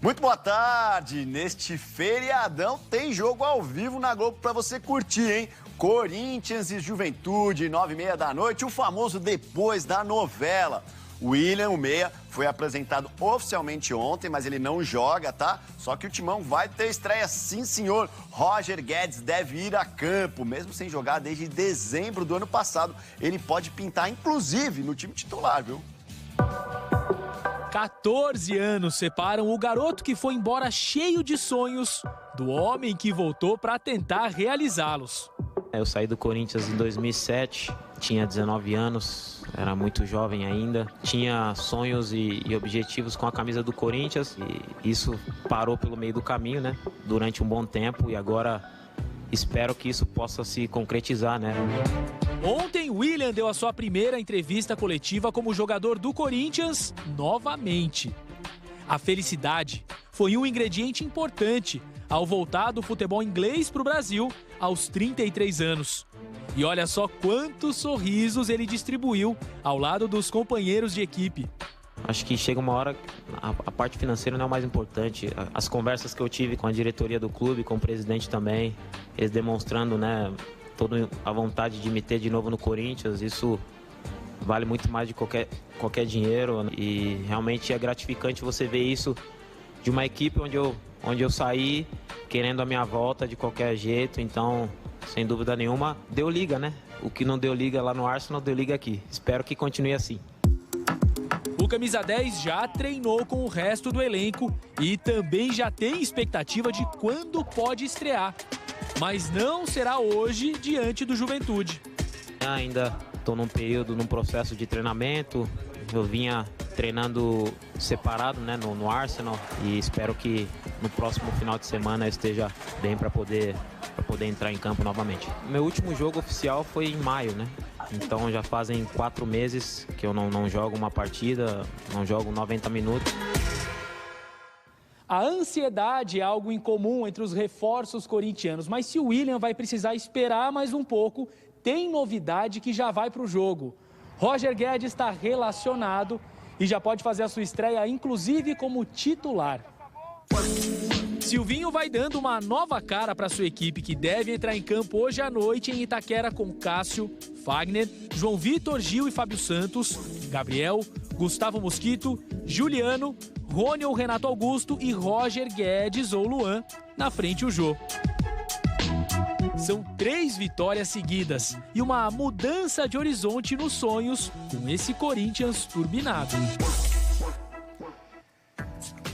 Muito boa tarde. Neste feriadão tem jogo ao vivo na Globo para você curtir, hein? Corinthians e Juventude, 9h30 da noite, o famoso depois da novela. O William, o meia, foi apresentado oficialmente ontem, mas ele não joga, tá? Só que o Timão vai ter estreia, sim, senhor. Roger Guedes deve ir a campo, mesmo sem jogar desde dezembro do ano passado. Ele pode pintar, inclusive, no time titular, viu? 14 anos separam o garoto que foi embora cheio de sonhos do homem que voltou para tentar realizá-los. Eu saí do Corinthians em 2007, tinha 19 anos, era muito jovem ainda. Tinha sonhos e objetivos com a camisa do Corinthians e isso parou pelo meio do caminho, né? Durante um bom tempo e agora espero que isso possa se concretizar, né? Ontem, William deu a sua primeira entrevista coletiva como jogador do Corinthians novamente. A felicidade foi um ingrediente importante ao voltar do futebol inglês para o Brasil aos 33 anos. E olha só quantos sorrisos ele distribuiu ao lado dos companheiros de equipe. Acho que chega uma hora, a parte financeira não é o mais importante. As conversas que eu tive com a diretoria do clube, com o presidente também, eles demonstrando, né, toda a vontade de me ter de novo no Corinthians, isso vale muito mais de qualquer dinheiro. E realmente é gratificante você ver isso de uma equipe onde eu saí querendo a minha volta de qualquer jeito. Então, sem dúvida nenhuma, deu liga, né? O que não deu liga lá no Arsenal, deu liga aqui. Espero que continue assim. O camisa 10 já treinou com o resto do elenco e também já tem expectativa de quando pode estrear. Mas não será hoje diante do Juventude. Ainda estou num processo de treinamento. Eu vinha treinando separado, né, no Arsenal e espero que no próximo final de semana eu esteja bem para poder entrar em campo novamente. Meu último jogo oficial foi em maio, né? Então já fazem 4 meses que eu não jogo uma partida, não jogo 90 minutos. A ansiedade é algo incomum entre os reforços corintianos, mas se o William vai precisar esperar mais um pouco, tem novidade que já vai para o jogo. Roger Guedes está relacionado e já pode fazer a sua estreia, inclusive como titular. Silvinho vai dando uma nova cara para sua equipe, que deve entrar em campo hoje à noite em Itaquera com Cássio, Fagner, João Vitor, Gil e Fábio Santos, Gabriel, Gustavo Mosquito, Juliano, Rony ou Renato Augusto e Roger Guedes ou Luan, na frente o Jô. São 3 vitórias seguidas e uma mudança de horizonte nos sonhos com esse Corinthians turbinado.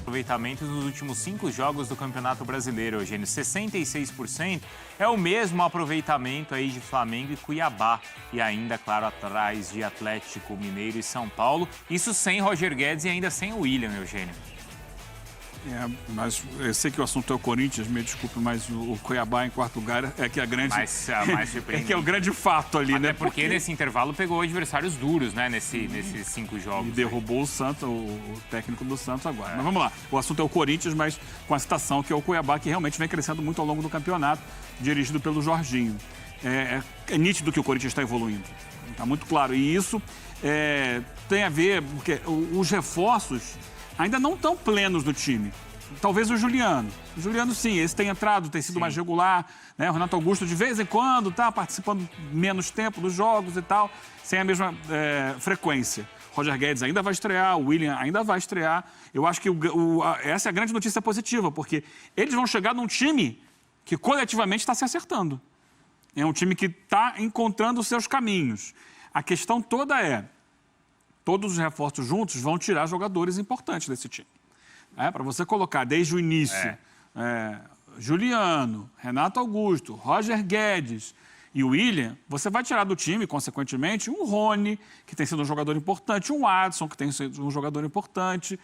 Aproveitamento nos últimos 5 jogos do Campeonato Brasileiro, Eugênio. 66% é o mesmo aproveitamento aí de Flamengo e Cuiabá. E ainda, claro, atrás de Atlético Mineiro e São Paulo. Isso sem Roger Guedes e ainda sem o William, Eugênio. Mas eu sei que o assunto é o Corinthians, me desculpe, mas o Cuiabá em quarto lugar é que a grande... mais surpreendente. É que é o grande fato ali, até né? Porque nesse intervalo pegou adversários duros, né? Nesses 5 jogos. E derrubou o Santos, o técnico do Santos agora. Mas vamos lá, o assunto é o Corinthians, mas com a citação que é o Cuiabá, que realmente vem crescendo muito ao longo do campeonato, dirigido pelo Jorginho. É nítido que o Corinthians está evoluindo, está muito claro. E isso tem a ver, porque os reforços ainda não estão plenos do time. Talvez o Juliano. O Juliano, sim, esse tem entrado, tem sido mais regular, né? O Renato Augusto, de vez em quando, tá participando menos tempo dos jogos e tal, sem a mesma frequência. Roger Guedes ainda vai estrear, o William ainda vai estrear. Eu acho que essa é a grande notícia positiva, porque eles vão chegar num time que coletivamente está se acertando. É um time que está encontrando os seus caminhos. A questão toda todos os reforços juntos vão tirar jogadores importantes desse time. Para você colocar desde o início Juliano, Renato Augusto, Roger Guedes e o William, você vai tirar do time, consequentemente, um Rony, que tem sido um jogador importante, um Adson, que tem sido um jogador importante,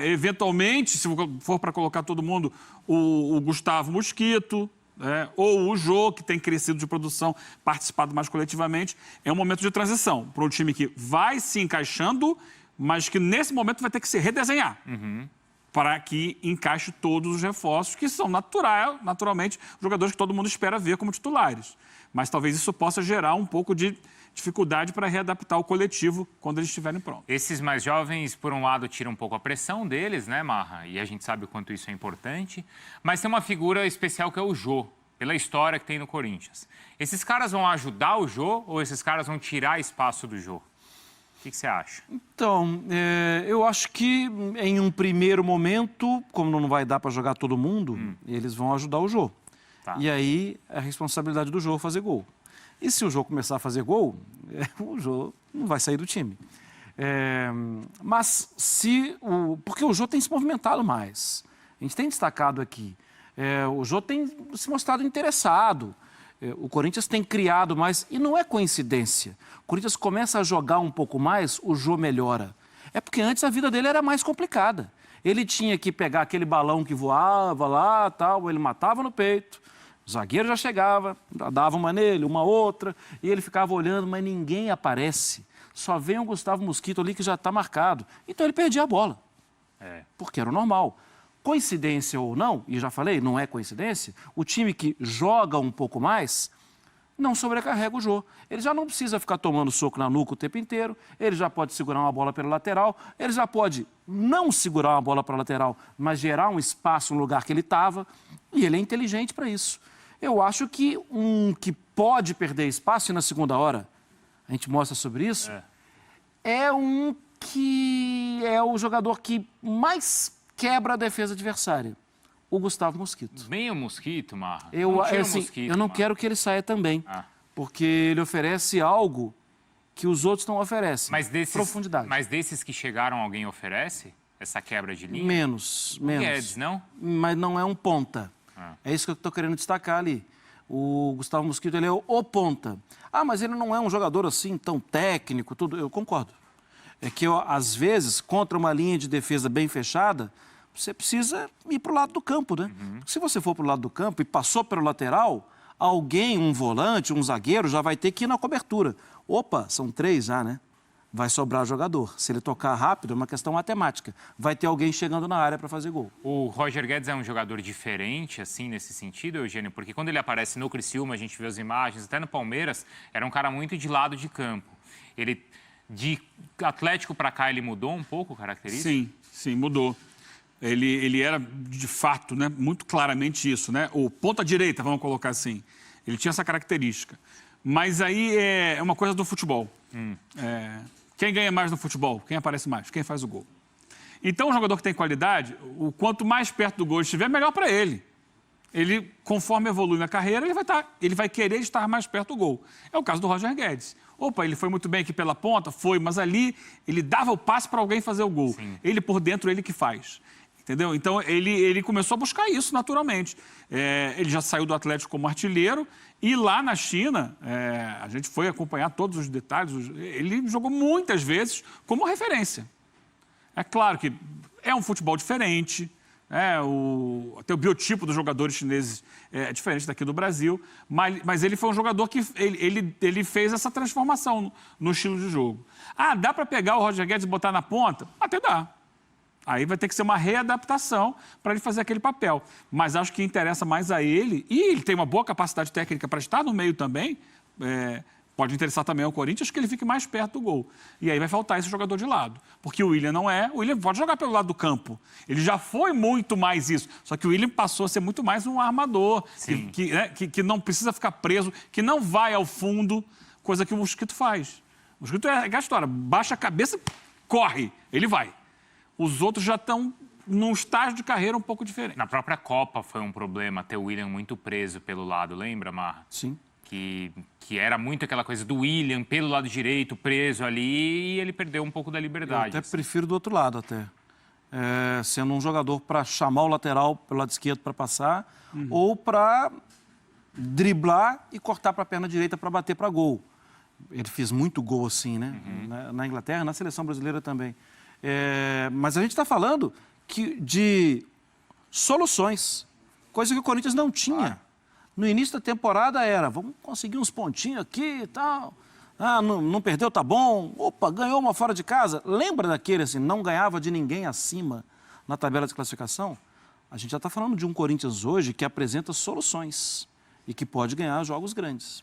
eventualmente, se for para colocar todo mundo, o Gustavo Mosquito, ou o Jô, que tem crescido de produção, participado mais coletivamente. É um momento de transição para um time que vai se encaixando, mas que nesse momento vai ter que se redesenhar. Para que encaixe todos os reforços, que são naturalmente jogadores que todo mundo espera ver como titulares. Mas talvez isso possa gerar um pouco de dificuldade para readaptar o coletivo quando eles estiverem prontos. Esses mais jovens, por um lado, tiram um pouco a pressão deles, né, Marra? E a gente sabe o quanto isso é importante. Mas tem uma figura especial que é o Jô, pela história que tem no Corinthians. Esses caras vão ajudar o Jô ou esses caras vão tirar espaço do Jô? O que você acha? Então, eu acho que em um primeiro momento, como não vai dar para jogar todo mundo, eles vão ajudar o Jô. Tá. E aí é a responsabilidade do Jô fazer gol. E se o Jô começar a fazer gol, o Jô não vai sair do time. Mas porque o Jô tem se movimentado mais. A gente tem destacado aqui. O Jô tem se mostrado interessado. O Corinthians tem criado mais, e não é coincidência. O Corinthians começa a jogar um pouco mais, o Jô melhora. É porque antes a vida dele era mais complicada. Ele tinha que pegar aquele balão que voava lá, tal, ele matava no peito, o zagueiro já chegava, dava uma nele, uma outra, e ele ficava olhando, mas ninguém aparece. Só vem o Gustavo Mosquito ali que já está marcado. Então ele perdia a bola, porque era o normal. Coincidência ou não, e já falei, não é coincidência, o time que joga um pouco mais não sobrecarrega o Jô. Ele já não precisa ficar tomando soco na nuca o tempo inteiro, ele já pode segurar uma bola pela lateral, ele já pode não segurar uma bola para a lateral, mas gerar um espaço no lugar que ele estava, e ele é inteligente para isso. Eu acho que um que pode perder espaço, e na segunda hora a gente mostra sobre isso, é um que é o jogador que mais quebra a defesa adversária, o Gustavo Mosquito. Bem o Mosquito, Marra. Eu não quero que ele saia também, porque ele oferece algo que os outros não oferecem. Profundidade. Mas desses que chegaram, alguém oferece essa quebra de linha? Menos. Guedes, não? Mas não é um ponta. É isso que eu estou querendo destacar ali. O Gustavo Mosquito, ele é o ponta. Mas ele não é um jogador assim tão técnico, tudo. Eu concordo. É que, às vezes, contra uma linha de defesa bem fechada, você precisa ir para o lado do campo, né? Se você for para o lado do campo e passou pelo lateral, alguém, um volante, um zagueiro, já vai ter que ir na cobertura. Opa, são 3 já, né? Vai sobrar jogador. Se ele tocar rápido, é uma questão matemática. Vai ter alguém chegando na área para fazer gol. O Roger Guedes é um jogador diferente, assim, nesse sentido, Eugênio? Porque quando ele aparece no Criciúma, a gente vê as imagens, até no Palmeiras, era um cara muito de lado de campo. Ele, de Atlético para cá, ele mudou um pouco a característica? Sim, mudou. Ele era, de fato, né, muito claramente isso, né? O ponta-direita, vamos colocar assim. Ele tinha essa característica. Mas aí é uma coisa do futebol. Quem ganha mais no futebol? Quem aparece mais? Quem faz o gol? Então, o jogador que tem qualidade, o quanto mais perto do gol estiver, melhor para ele. Ele, conforme evolui na carreira, ele vai querer estar mais perto do gol. É o caso do Roger Guedes. Opa, ele foi muito bem aqui pela ponta? Foi, mas ali ele dava o passe para alguém fazer o gol. Sim. Ele por dentro, ele que faz. Entendeu? Então, ele começou a buscar isso naturalmente. Ele já saiu do Atlético como artilheiro e lá na China, a gente foi acompanhar todos os detalhes, ele jogou muitas vezes como referência. É claro que é um futebol diferente, até o biotipo dos jogadores chineses é diferente daqui do Brasil, mas ele foi um jogador que ele fez essa transformação no estilo de jogo. Dá para pegar o Roger Guedes e botar na ponta? Até dá. Aí vai ter que ser uma readaptação para ele fazer aquele papel. Mas acho que interessa mais a ele, e ele tem uma boa capacidade técnica para estar no meio também, pode interessar também ao Corinthians, que ele fique mais perto do gol. E aí vai faltar esse jogador de lado. Porque o William não é, o William pode jogar pelo lado do campo. Ele já foi muito mais isso. Só que o William passou a ser muito mais um armador, que não precisa ficar preso, que não vai ao fundo, coisa que o Mosquito faz. O Mosquito é aquela história, baixa a cabeça, corre, ele vai. Os outros já estão num estágio de carreira um pouco diferente. Na própria Copa foi um problema ter o William muito preso pelo lado, lembra, Marra? Sim. Que era muito aquela coisa do William pelo lado direito, preso ali, e ele perdeu um pouco da liberdade. Eu até prefiro do outro lado, sendo um jogador para chamar o lateral pelo lado esquerdo para passar, ou para driblar e cortar para a perna direita para bater para gol. Ele fez muito gol assim, né? Na Inglaterra, na seleção brasileira também. Mas a gente está falando de soluções, coisa que o Corinthians não tinha. No início da temporada vamos conseguir uns pontinhos aqui e tal. Não perdeu, tá bom. Opa, ganhou uma fora de casa. Lembra daquele assim, não ganhava de ninguém acima na tabela de classificação? A gente já está falando de um Corinthians hoje que apresenta soluções. e que pode ganhar jogos grandes.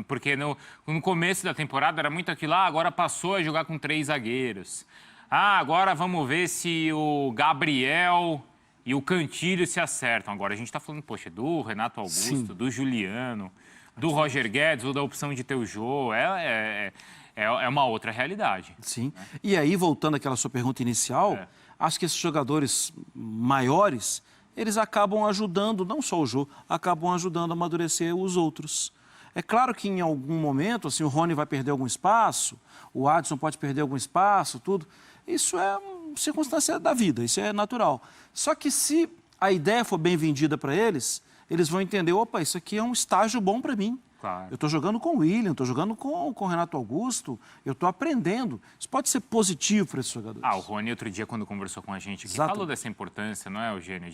Porque no começo da temporada era muito aquilo, agora passou a jogar com 3 zagueiros. Agora vamos ver se o Gabriel e o Cantilho se acertam. Agora a gente está falando, poxa, do Renato Augusto, do Juliano, do Roger Guedes, ou da opção de ter o Jô. É uma outra realidade. Sim. E aí, voltando àquela sua pergunta inicial, acho que esses jogadores maiores, eles acabam ajudando, não só o Jô, acabam ajudando a amadurecer os outros. É claro que em algum momento, assim, o Rony vai perder algum espaço, o Adson pode perder algum espaço, tudo. Isso é uma circunstância da vida, isso é natural. Só que se a ideia for bem vendida para eles, eles vão entender, opa, isso aqui é um estágio bom para mim. Claro. Eu estou jogando com o William, estou jogando com o Renato Augusto, eu estou aprendendo. Isso pode ser positivo para esses jogadores. O Rony, outro dia, quando conversou com a gente aqui, Exato. falou dessa importância, não é, Eugênio?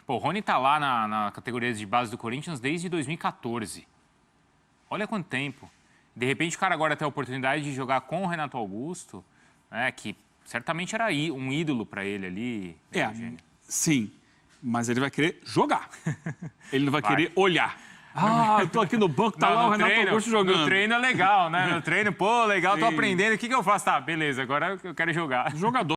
O Rony está lá na categoria de base do Corinthians desde 2014. Olha quanto tempo. De repente, o cara agora tem a oportunidade de jogar com o Renato Augusto, né, que certamente era um ídolo para ele ali, Eugênio. Sim, mas ele vai querer jogar. Ele não vai querer olhar. Eu tô aqui no banco, tá lá o Renato Augusto jogando. No treino é legal, né? No treino, legal, tô aprendendo. O que eu faço? Tá, beleza, agora eu quero jogar. Jogador.